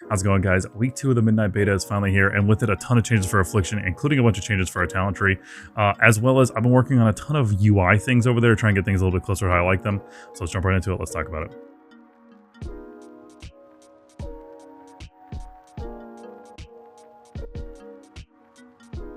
How's it going, guys? Week 2 of the Midnight Beta is finally here, and with it, a ton of changes for Affliction, including a bunch of changes for our talent tree, as well as I've been working on a ton of UI things over there, trying to get things a little bit closer to how I like them. So let's jump right into it. Let's talk about it.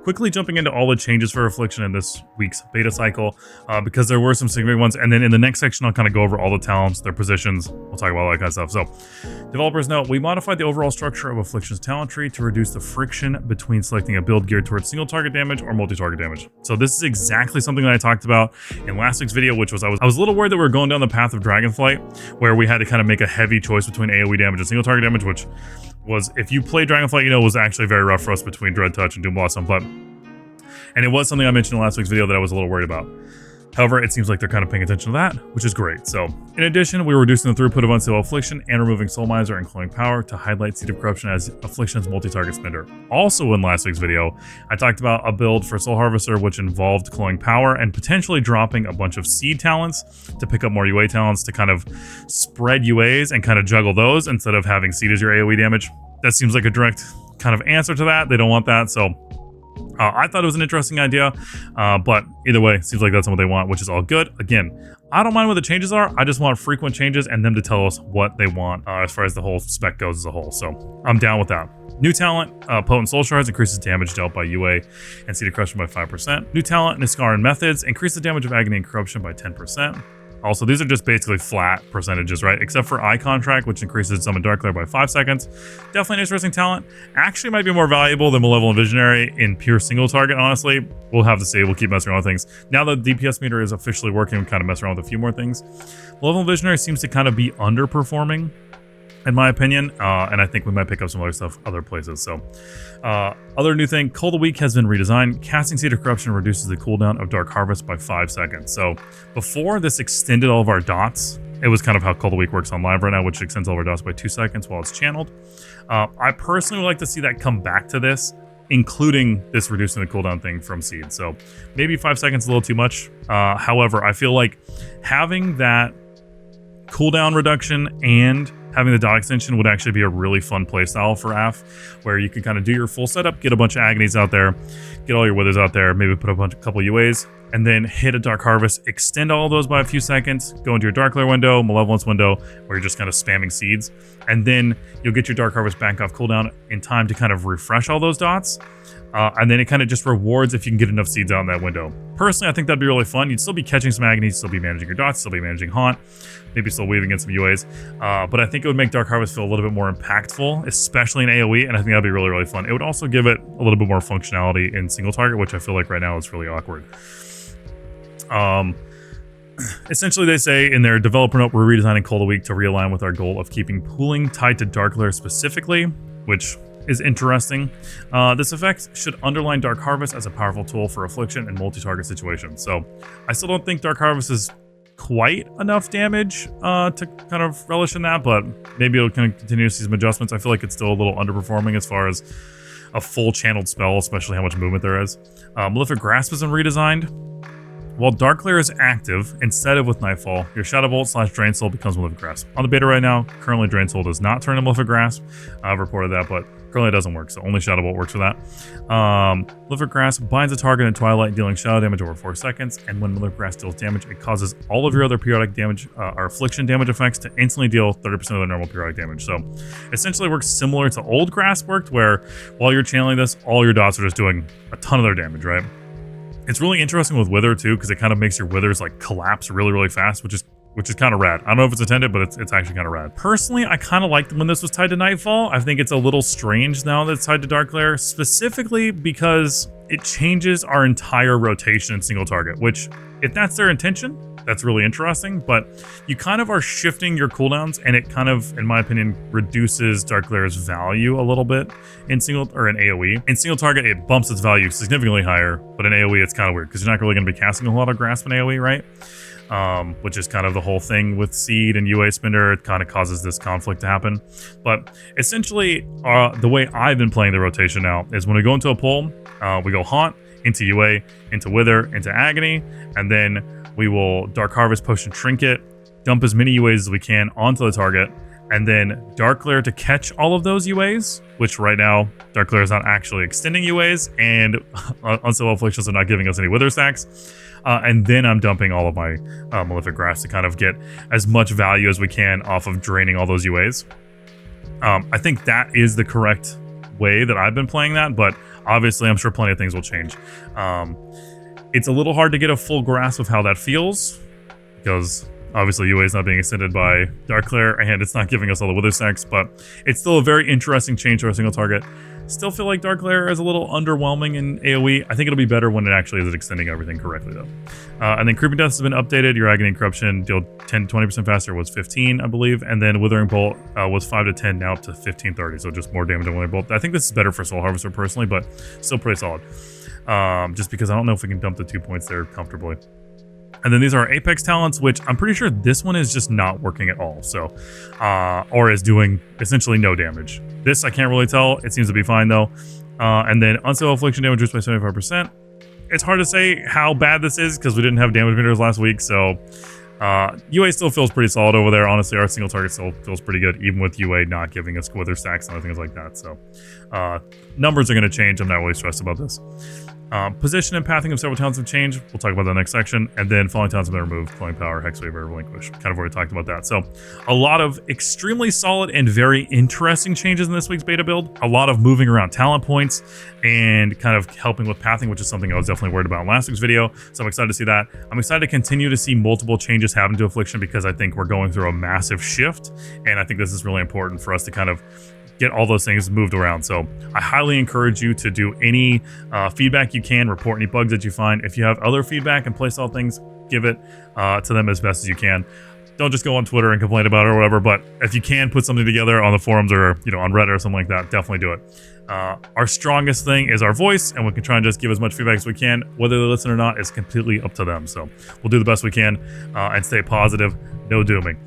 Quickly jumping into all the changes for Affliction in this week's beta cycle, because there were some significant ones, and then in the next section I'll kind of go over all the talents, their positions, we'll talk about all that kind of stuff. So, developers note, we modified the overall structure of Affliction's talent tree to reduce the friction between selecting a build geared towards single target damage or multi-target damage. So this is exactly something that I talked about in last week's video, which was I was a little worried that we were going down the path of Dragonflight, where we had to kind of make a heavy choice between AoE damage and single target damage, which was, if you play Dragonflight, you know, was actually very rough for us between Dread Touch and Doom Blossom, and it was something I mentioned in last week's video that I was a little worried about. However, it seems like they're kind of paying attention to that, which is great. So, in addition, we were reducing the throughput of Unstable Affliction and removing Soul Miser and Cloying Power to highlight Seed of Corruption as Affliction's multi-target spender. Also in last week's video, I talked about a build for Soul Harvester which involved Cloying Power and potentially dropping a bunch of Seed talents to pick up more UA talents to kind of spread UAs and kind of juggle those instead of having Seed as your AoE damage. That seems like a direct kind of answer to that. They don't want that, so I thought it was an interesting idea, but either way, seems like that's what they want, which is all good. Again, I don't mind what the changes are. I just want frequent changes and them to tell us what they want as far as the whole spec goes as a whole. So I'm down with that. New talent, Potent Soul Shards, increases damage dealt by UA and Seed of Corruption by 5%. New talent, Niskaran Methods, increase the damage of Agony and Corruption by 10%. Also, these are just basically flat percentages, right? Except for Eye Contract, which increases Summon Dark Lair by 5 seconds. Definitely an interesting talent. Actually might be more valuable than Malevolent Visionary in pure single target, honestly. We'll have to see. We'll keep messing around with things. Now that the DPS meter is officially working, we'll kind of mess around with a few more things. Malevolent Visionary seems to kind of be underperforming, in my opinion, and I think we might pick up some other stuff other places. So, other new thing, Cold of Week has been redesigned. Casting Seed of Corruption reduces the cooldown of Dark Harvest by 5 seconds. So, before this extended all of our dots, it was kind of how Cold of Week works on live right now, which extends all of our dots by 2 seconds while it's channeled. I personally would like to see that come back to this, including this reducing the cooldown thing from Seed. So, maybe 5 seconds is a little too much. However, I feel like having that cooldown reduction and having the dot extension would actually be a really fun playstyle for AF, where you can kind of do your full setup, get a bunch of Agonies out there, get all your Withers out there, maybe put a couple UAs, and then hit a Dark Harvest, extend all of those by a few seconds, go into your Dark Lair window, Malevolence window, where you're just kind of spamming seeds, and then you'll get your Dark Harvest back off cooldown in time to kind of refresh all those dots. And then it kind of just rewards if you can get enough seeds out in that window. Personally, I think that'd be really fun. You'd still be catching some Agonies, still be managing your dots, still be managing Haunt, maybe still weaving in some UAs. But I think it would make Dark Harvest feel a little bit more impactful, especially in AoE, and I think that'd be really, really fun. It would also give it a little bit more functionality in single target, which I feel like right now is really awkward. Essentially, they say in their developer note, we're redesigning Cold of Week to realign with our goal of keeping pooling tied to Dark Lair specifically, which is interesting. This effect should underline Dark Harvest as a powerful tool for Affliction and multi-target situations. So I still don't think Dark Harvest is quite enough damage to kind of relish in that, but maybe it'll kind of continue to see some adjustments. I feel like it's still a little underperforming as far as a full channeled spell, especially how much movement there is. Malefic Grasp has been redesigned. While Dark Lair is active, instead of with Nightfall, your Shadow Bolt / Drain Soul becomes Malefic Grasp. On the beta right now, currently Drain Soul does not turn to Malefic Grasp. I've reported that, but currently it doesn't work, so only Shadow Bolt works for that. Malefic Grasp binds a target in Twilight, dealing shadow damage over 4 seconds, and when Malefic Grasp deals damage, it causes all of your other periodic damage, or Affliction damage effects to instantly deal 30% of the normal periodic damage. So essentially it works similar to old Grasp worked, where while you're channeling this, all your dots are just doing a ton of their damage, right? It's really interesting with Wither too, because it kind of makes your Withers like collapse really, really fast, which is kind of rad. I don't know if it's intended, but it's actually kind of rad. Personally, I kind of liked when this was tied to Nightfall. I think it's a little strange now that it's tied to Dark Lair, specifically because it changes our entire rotation in single target, which, if that's their intention, that's really interesting, but you kind of are shifting your cooldowns, and it kind of, in my opinion, reduces Dark Lair's value a little bit in AoE. In single target, it bumps its value significantly higher, but in AoE, it's kind of weird because you're not really going to be casting a lot of Grasp in AoE, right? Which is kind of the whole thing with Seed and UA Spender. It kind of causes this conflict to happen. But essentially, the way I've been playing the rotation now is when we go into a pull, we go Haunt, into UA, into Wither, into Agony, and then we will Dark Harvest, Potion, Trinket, dump as many UAs as we can onto the target, and then Dark Glare to catch all of those UAs, which right now Dark Glare is not actually extending UAs, and Unstable Afflictions are not giving us any Wither stacks. And then I'm dumping all of my Malefic Grasp to kind of get as much value as we can off of draining all those UAs. I think that is the correct way that I've been playing that, but obviously I'm sure plenty of things will change. It's a little hard to get a full grasp of how that feels, because obviously UA is not being extended by Dark Glare, and it's not giving us all the Wither stacks, but it's still a very interesting change to our single target. Still feel like Dark Glare is a little underwhelming in AoE. I think it'll be better when it actually is extending everything correctly, though. And then Creeping Death has been updated. Your Agony and Corruption deal 10 to 20% faster was 15, I believe. And then Withering Bolt was 5 to 10, now up to 15, 30. So just more damage than Withering Bolt. I think this is better for Soul Harvester personally, but still pretty solid. Just because I don't know if we can dump the 2 points there comfortably. And then these are our Apex talents, which I'm pretty sure this one is just not working at all. So, or is doing essentially no damage. This I can't really tell. It seems to be fine though. And then Unstable Affliction damage reduced by 75%. It's hard to say how bad this is because we didn't have damage meters last week. So, UA still feels pretty solid over there. Honestly, our single target still feels pretty good, even with UA not giving us Wither stacks and other things like that. So, numbers are going to change. I'm not really stressed about this. Position and pathing of several talents have changed. We'll talk about that next section. And then following talents have been removed: Flowing Power, Hexweaver, Relinquish. Kind of already talked about that. So a lot of extremely solid and very interesting changes in this week's beta build. A lot of moving around talent points and kind of helping with pathing, which is something I was definitely worried about in last week's video. So I'm excited to see that. I'm excited to continue to see multiple changes happen to Affliction because I think we're going through a massive shift. And I think this is really important for us to kind of get all those things moved around. So I highly encourage you to do any feedback you can, report any bugs that you find. If you have other feedback and playstyle things, give it to them as best as you can. Don't just go on Twitter and complain about it or whatever, but if you can put something together on the forums or on Reddit or something like that, definitely do it. Our strongest thing is our voice, and we can try and just give as much feedback as we can. Whether they listen or not is completely up to them. So we'll do the best we can and stay positive, no dooming.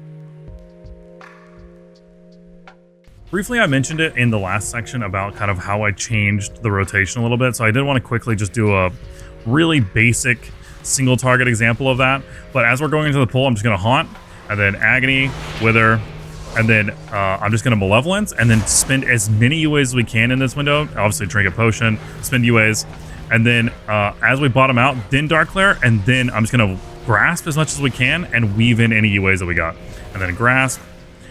Briefly, I mentioned it in the last section about kind of how I changed the rotation a little bit. So I did want to quickly just do a really basic single target example of that. But as we're going into the pull, I'm just going to Haunt, and then Agony, Wither, and then I'm just going to Malevolence, and then spend as many UAs as we can in this window. Obviously, Trinket Potion, spend UAs. And then as we bottom out, then Dark Glare, and then I'm just going to Grasp as much as we can and weave in any UAs that we got. And then Grasp,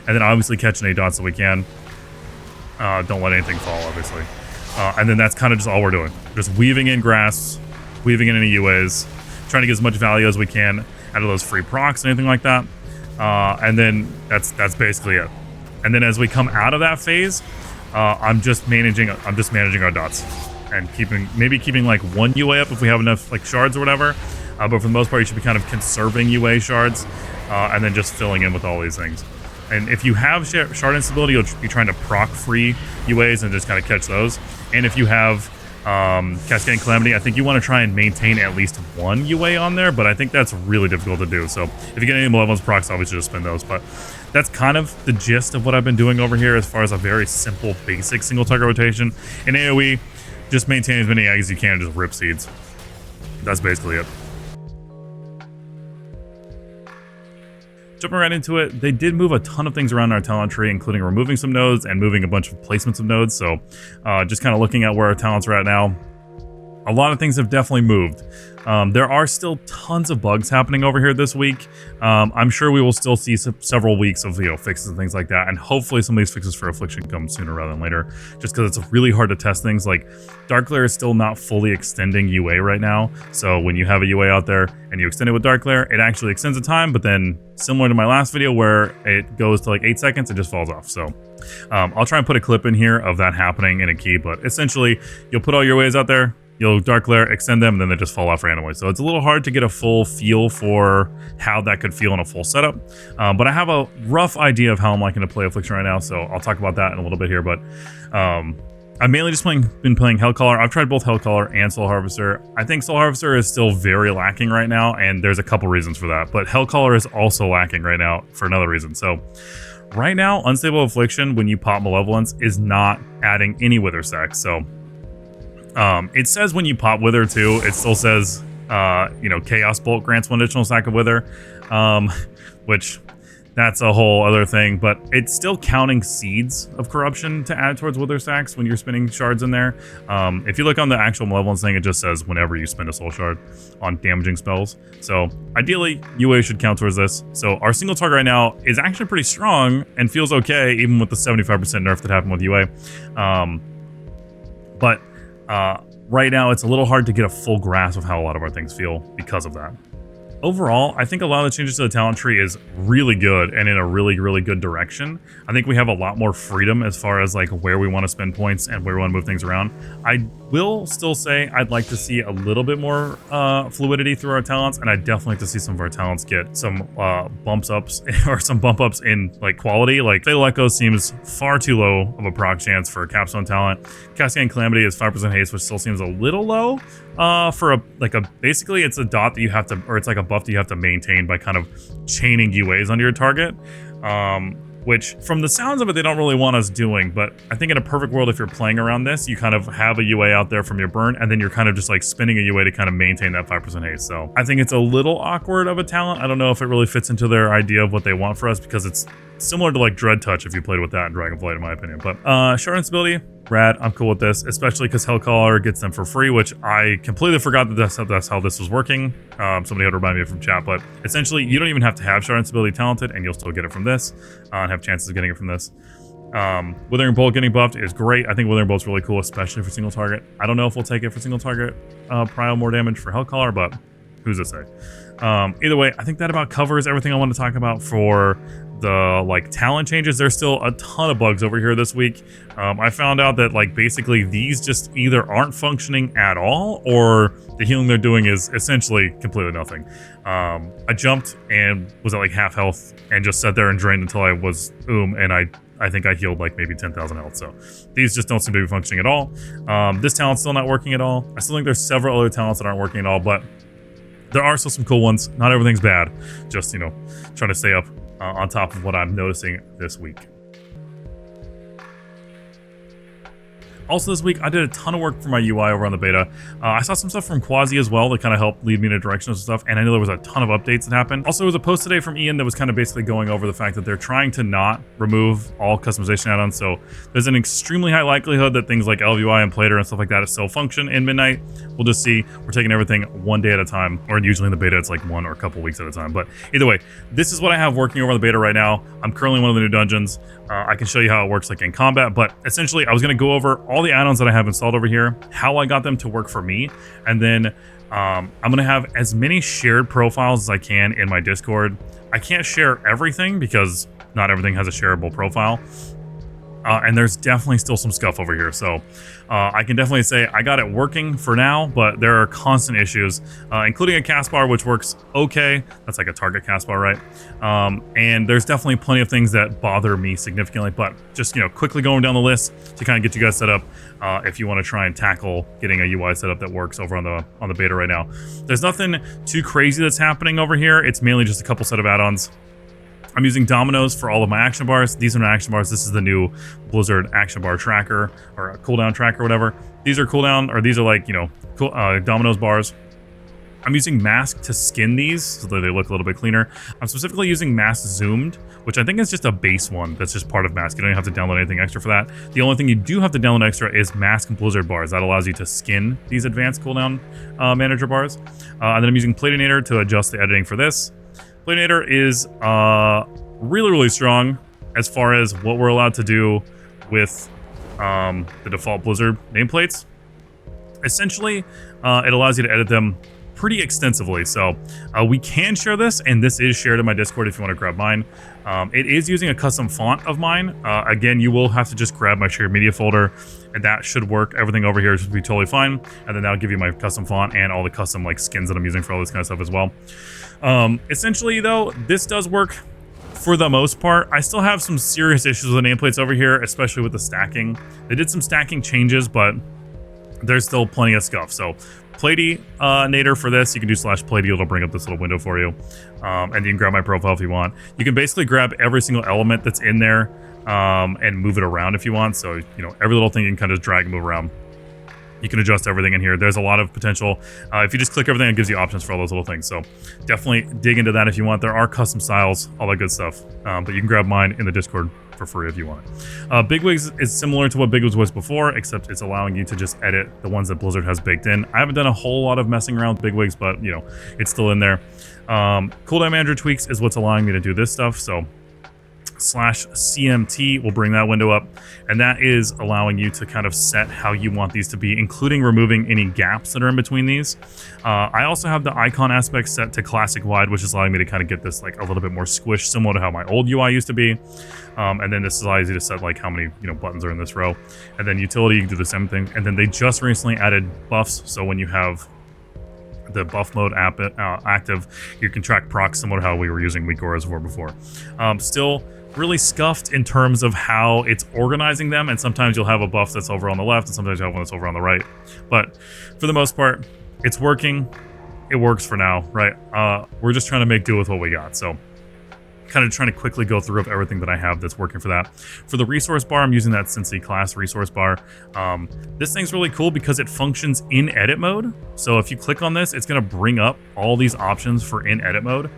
and then obviously catch any dots that we can. Don't let anything fall, obviously. And then that's kind of just all we're doing. Just weaving in grasps, weaving in any UAs, trying to get as much value as we can out of those free procs, anything like that. And then that's basically it. And then as we come out of that phase, I'm just managing our dots and keeping like one UA up if we have enough like shards or whatever. But for the most part, you should be kind of conserving UA shards and then just filling in with all these things. And if you have shard instability, you'll be trying to proc free UAs and just kind of catch those. And if you have Cascading Calamity, I think you want to try and maintain at least one UA on there, but I think that's really difficult to do. So if you get any Malevolence procs, obviously just spin those. But that's kind of the gist of what I've been doing over here as far as a very simple, basic single target rotation. In AoE, just maintain as many eggs as you can and just rip seeds. That's basically it. Jumping right into it, they did move a ton of things around our talent tree, including removing some nodes and moving a bunch of placements of nodes. So just kind of looking at where our talents are at now, a lot of things have definitely moved. There are still tons of bugs happening over here this week. I'm sure we will still see several weeks of fixes and things like that, and hopefully some of these fixes for Affliction come sooner rather than later, just because it's really hard to test things. Like Dark Glare is still not fully extending UA right now, so when you have a UA out there and you extend it with Dark Glare, it actually extends the time, but then similar to my last video where it goes to like 8 seconds, it just falls off. So I'll try and put a clip in here of that happening in a key, but essentially you'll put all your UAs out there, you'll Dark Glare, extend them, and then they just fall off randomly. So it's a little hard to get a full feel for how that could feel in a full setup. But I have a rough idea of how I'm liking to play Affliction right now, so I'll talk about that in a little bit here. But I've mainly just been playing Hellcaller. I've tried both Hellcaller and Soul Harvester. I think Soul Harvester is still very lacking right now, and there's a couple reasons for that. But Hellcaller is also lacking right now for another reason. So right now, Unstable Affliction, when you pop Malevolence, is not adding any Wither stacks. So it says when you pop Wither too, it still says, Chaos Bolt grants 1 additional stack of Wither, which that's a whole other thing, but it's still counting seeds of corruption to add towards wither stacks when you're spinning shards in there. If you look on the actual malevolence thing, it just says whenever you spend a soul shard on damaging spells. So ideally, UA should count towards this. So our single target right now is actually pretty strong and feels okay, even with the 75% nerf that happened with UA. Right now, it's a little hard to get a full grasp of how a lot of our things feel because of that. Overall, I think a lot of the changes to the talent tree is really good and in a really, really good direction. I think we have a lot more freedom as far as like where we want to spend points and where we want to move things around. I will still say I'd like to see a little bit more fluidity through our talents, and I'd definitely like to see some of our talents get some bumps ups or some bump ups in like quality. Like Fatal Echo seems far too low of a proc chance for a capstone talent. Cascade Calamity is 5% haste, which still seems a little low for basically it's a dot that you have to, or it's like a buff that you have to maintain by kind of chaining UAs onto your target. Which from the sounds of it, they don't really want us doing, but I think in a perfect world, if you're playing around this, you kind of have a UA out there from your burn, and then you're kind of just like spinning a UA to kind of maintain that 5% haste. So I think it's a little awkward of a talent. I don't know if it really fits into their idea of what they want for us, because it's similar to like Dread Touch if you played with that in Dragonflight, in my opinion. But shard instability, rad, I'm cool with this, especially because Hellcaller gets them for free, which I completely forgot that that's how this was working. Somebody had to remind me from chat, but essentially you don't even have to have shard instability talented and you'll still get it from this and have chances of getting it from this. Withering Bolt getting buffed is great. I think Withering Bolt's really cool, especially for single target. I don't know if we'll take it for single target prio more damage for Hellcaller, but who's to say? Either way, I think that about covers everything I want to talk about for the like talent changes. There's still a ton of bugs over here this week. I found out that like basically these just either aren't functioning at all, or the healing they're doing is essentially completely nothing. I jumped and was at like half health and just sat there and drained until I was and I think I healed like maybe 10,000 health. So these just don't seem to be functioning at all. This talent's still not working at all. I still think there's several other talents that aren't working at all, but there are still some cool ones. Not everything's bad. Just, trying to stay up on top of what I'm noticing this week. Also this week, I did a ton of work for my UI over on the beta. I saw some stuff from Quasi as well that kind of helped lead me in a direction of stuff, and I know there was a ton of updates that happened. Also, there was a post today from Ian that was kind of basically going over the fact that they're trying to not remove all customization add-ons, so there's an extremely high likelihood that things like LVUI and Plater and stuff like that still function in Midnight. We'll just see. We're taking everything one day at a time, or usually in the beta it's like one or a couple weeks at a time. But either way, this is what I have working over on the beta right now. I'm currently in one of the new dungeons. I can show you how it works like in combat, but essentially I was going to go over all the add-ons that I have installed over here, how I got them to work for me, and then I'm going to have as many shared profiles as I can in my Discord. I can't share everything because not everything has a shareable profile. And there's definitely still some scuff over here. So I can definitely say I got it working for now, but there are constant issues, including a cast bar, which works okay. That's like a target cast bar, right? And there's definitely plenty of things that bother me significantly, but just, quickly going down the list to kind of get you guys set up if you want to try and tackle getting a UI setup that works over on the beta right now. There's nothing too crazy that's happening over here. It's mainly just a couple set of add-ons. I'm using dominoes for all of my action bars. These are not action bars. This is the new Blizzard action bar tracker, or a cooldown tracker, whatever. These are cooldown, or these are like, cool, dominoes bars. I'm using mask to skin these so that they look a little bit cleaner. I'm specifically using mask zoomed, which I think is just a base one that's just part of mask. You don't even have to download anything extra for that. The only thing you do have to download extra is mask and Blizzard bars. That allows you to skin these advanced cooldown manager bars. And then I'm using Platinator to adjust the editing for this. Platinator is really, really strong as far as what we're allowed to do with the default Blizzard nameplates. Essentially, it allows you to edit them pretty extensively. So we can share this, and this is shared in my Discord if you want to grab mine. It is using a custom font of mine. Again, you will have to just grab my shared media folder, and that should work. Everything over here should be totally fine. And then that'll give you my custom font and all the custom like skins that I'm using for all this kind of stuff as well. Essentially though, this does work for the most part. I still have some serious issues with the nameplates over here, especially with the stacking. They did some stacking changes, but there's still plenty of scuff. So Platinator for this, you can do /Plady, it'll bring up this little window for you. And you can grab my profile if you want. You can basically grab every single element that's in there and move it around if you want. So, every little thing you can kind of drag and move around. You can adjust everything in here. There's a lot of potential. If you just click everything, it gives you options for all those little things. So definitely dig into that if you want. There are custom styles, all that good stuff. But you can grab mine in the Discord for free if you want it. Bigwigs is similar to what Bigwigs was before, except it's allowing you to just edit the ones that Blizzard has baked in. I haven't done a whole lot of messing around with Bigwigs, but you know, it's still in there. Cooldown manager tweaks is what's allowing me to do this stuff. So /CMT will bring that window up, and that is allowing you to kind of set how you want these to be, including removing any gaps that are in between these. I also have the icon aspect set to classic wide, which is allowing me to kind of get this like a little bit more squish, similar to how my old UI used to be. And then this allows you to set like how many buttons are in this row, and then utility, you can do the same thing. And then they just recently added buffs, so when you have the buff mode app active, you can track procs similar to how we were using weak auras before. Still really scuffed in terms of how it's organizing them, and sometimes you'll have a buff that's over on the left and sometimes you have one that's over on the right, but for the most part it's working. It works for now, right? We're just trying to make do with what we got, so kind of trying to quickly go through of everything that I have that's working for that. For the resource bar, I'm using that Cincy class resource bar. This thing's really cool because it functions in edit mode, so if you click on this, it's going to bring up all these options for in edit mode.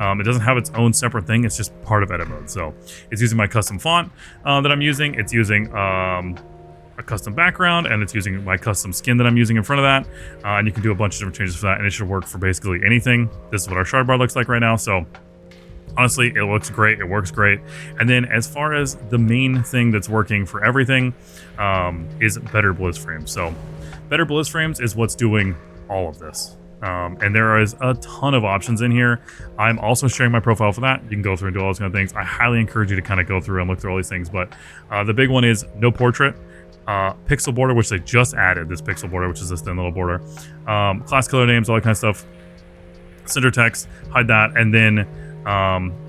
It doesn't have its own separate thing. It's just part of edit mode. So it's using my custom font that I'm using. It's using a custom background, and it's using my custom skin that I'm using in front of that. And you can do a bunch of different changes for that, and it should work for basically anything. This is what our shard bar looks like right now. So honestly, it looks great. It works great. And then as far as the main thing that's working for everything is better Blizz frames. So better Blizz frames is what's doing all of this. And there is a ton of options in here. I'm also sharing my profile for that. You can go through and do all those kind of things. I highly encourage you to kind of go through and look through all these things. But the big one is no portrait, pixel border, which they just added, this pixel border, which is this thin little border, class color names, all that kind of stuff, center text, hide that, and then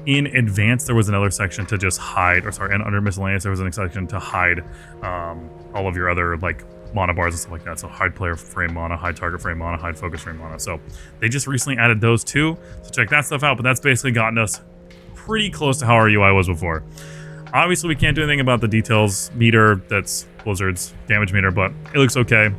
in advanced there was another section to just hide, or sorry, and under miscellaneous there was a section to hide all of your other like mana bars and stuff like that. So hide player frame mana, hide target frame mana, hide focus frame mana. So they just recently added those too, so check that stuff out. But that's basically gotten us pretty close to how our UI was before. Obviously we can't do anything about the details meter, that's Blizzard's damage meter, but it looks okay.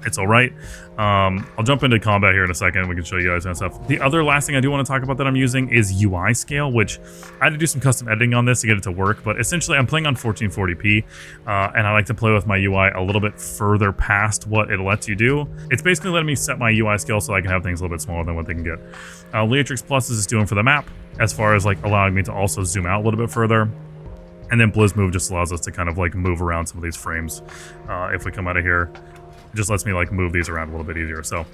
It's all right. I'll jump into combat here in a second. We can show you guys and stuff. The other last thing I do want to talk about that I'm using is UI scale, which I had to do some custom editing on this to get it to work. But essentially, I'm playing on 1440p, and I like to play with my UI a little bit further past what it lets you do. It's basically letting me set my UI scale so I can have things a little bit smaller than what they can get. Leatrix Plus is just doing for the map, as far as like allowing me to also zoom out a little bit further. And then Blizz Move just allows us to kind of like move around some of these frames. If we come out of here, it just lets me like move these around a little bit easier. So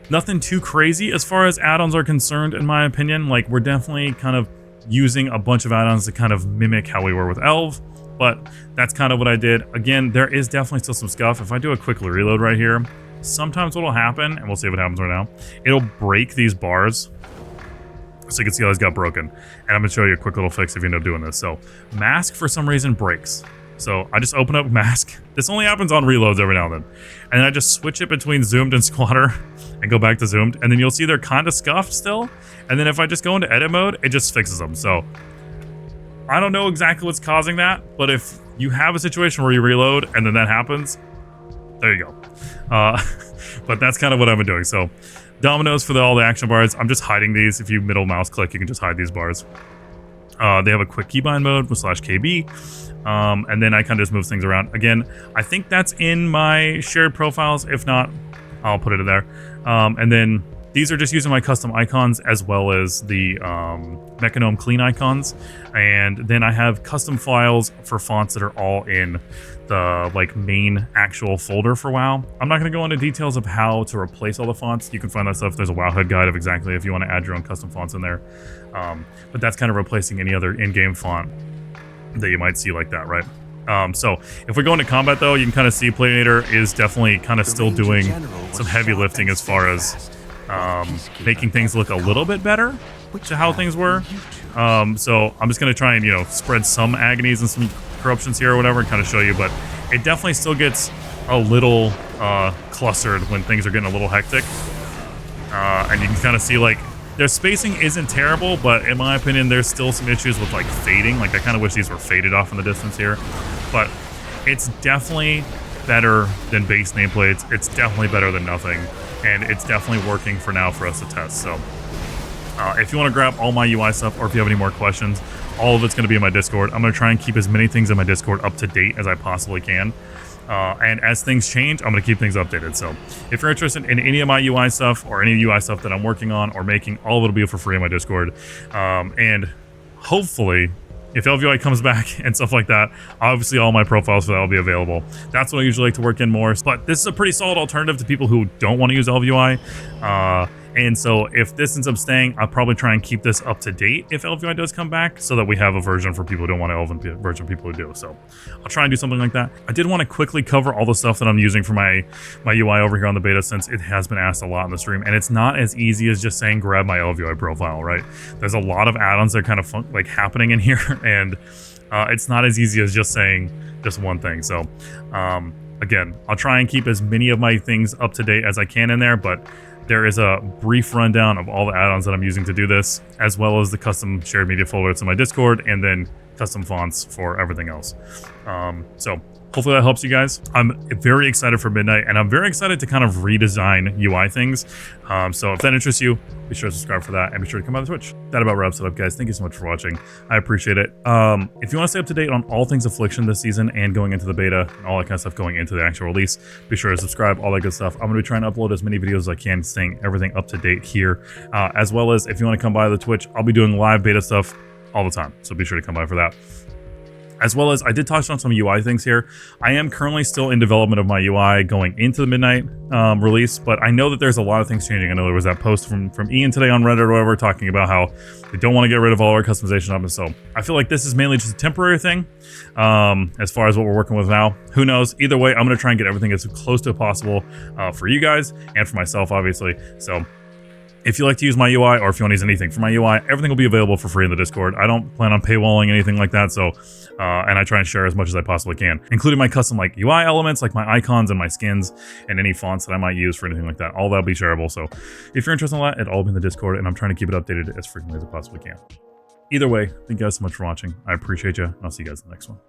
nothing too crazy as far as add-ons are concerned, in my opinion. Like, we're definitely kind of using a bunch of add-ons to kind of mimic how we were with Elv, but that's kind of what I did. Again, there is definitely still some scuff. If I do a quick reload right here, sometimes what'll happen, and we'll see what happens right now, it'll break these bars. So you can see how these got broken. And I'm gonna show you a quick little fix if you end up doing this. So mask for some reason breaks. So I just open up mask. This only happens on reloads every now and then. And I just switch it between zoomed and squatter and go back to zoomed. And then you'll see they're kind of scuffed still. And then if I just go into edit mode, it just fixes them. So I don't know exactly what's causing that, but if you have a situation where you reload and then that happens, there you go. But that's kind of what I've been doing. So dominoes for all the action bars. I'm just hiding these. If you middle mouse click, you can just hide these bars. They have a quick keybind mode with /KB. And then I kind of just move things around. Again, I think that's in my shared profiles. If not, I'll put it in there. And then these are just using my custom icons as well as the Mechagnome clean icons. And then I have custom files for fonts that are all in the like main actual folder for WoW. I'm not going to go into details of how to replace all the fonts. You can find that stuff. There's a WoW guide of exactly if you want to add your own custom fonts in there. But that's kind of replacing any other in-game font that you might see like that, right? So if we go into combat though, you can kind of see Planinator is definitely kind of still doing some heavy lifting as far as making things look a little bit better to how things were. So I'm just going to try and, you know, spread some agonies and some corruptions here or whatever and kind of show you, but it definitely still gets a little clustered when things are getting a little hectic. And you can kind of see like their spacing isn't terrible, but in my opinion, there's still some issues with like fading. Like I kind of wish these were faded off in the distance here, but it's definitely better than base nameplates. It's definitely better than nothing, and it's definitely working for now for us to test. So if you want to grab all my UI stuff, or if you have any more questions, all of it's going to be in my Discord. I'm going to try and keep as many things in my Discord up to date as I possibly can. And as things change, I'm going to keep things updated. So if you're interested in any of my UI stuff or any UI stuff that I'm working on or making, all of it will be for free in my Discord. And hopefully, if LVUI comes back and stuff like that, obviously all my profiles for that will be available. That's what I usually like to work in more. But this is a pretty solid alternative to people who don't want to use LVUI. And so if this ends up staying, I'll probably try and keep this up to date if LVI does come back, so that we have a version for people who don't want a version for people who do. So I'll try and do something like that. I did want to quickly cover all the stuff that I'm using for my UI over here on the beta, since it has been asked a lot in the stream, and it's not as easy as just saying grab my LVI profile, right? There's a lot of add-ons that are kind of like happening in here, and it's not as easy as just saying just one thing. So again, I'll try and keep as many of my things up to date as I can in there, but there is a brief rundown of all the add-ons that I'm using to do this, as well as the custom shared media folder that's in my Discord, and then custom fonts for everything else. So hopefully that helps you guys. I'm very excited for Midnight, and I'm very excited to kind of redesign UI things. So if that interests you, be sure to subscribe for that, and be sure to come by the Twitch. That about wraps it up, guys. Thank you so much for watching. I appreciate it. If you want to stay up to date on all things Affliction this season and going into the beta and all that kind of stuff going into the actual release, be sure to subscribe, all that good stuff. I'm going to be trying to upload as many videos as I can, staying everything up to date here. As well as if you want to come by the Twitch, I'll be doing live beta stuff all the time. So be sure to come by for that. As well as I did touch on some UI things here. I am currently still in development of my UI going into the Midnight release, but I know that there's a lot of things changing. I know there was that post from Ian today on Reddit or whatever, talking about how they don't want to get rid of all our customization options. So I feel like this is mainly just a temporary thing as far as what we're working with now. Who knows? Either way, I'm going to try and get everything as close to possible for you guys and for myself, obviously. So if you like to use my UI, or if you want to use anything for my UI, everything will be available for free in the Discord. I don't plan on paywalling anything like that, so and I try and share as much as I possibly can, including my custom like UI elements, like my icons and my skins, and any fonts that I might use for anything like that. All that'll be shareable. So if you're interested in that, it'll all be in the Discord, and I'm trying to keep it updated as frequently as I possibly can. Either way, thank you guys so much for watching. I appreciate you, and I'll see you guys in the next one.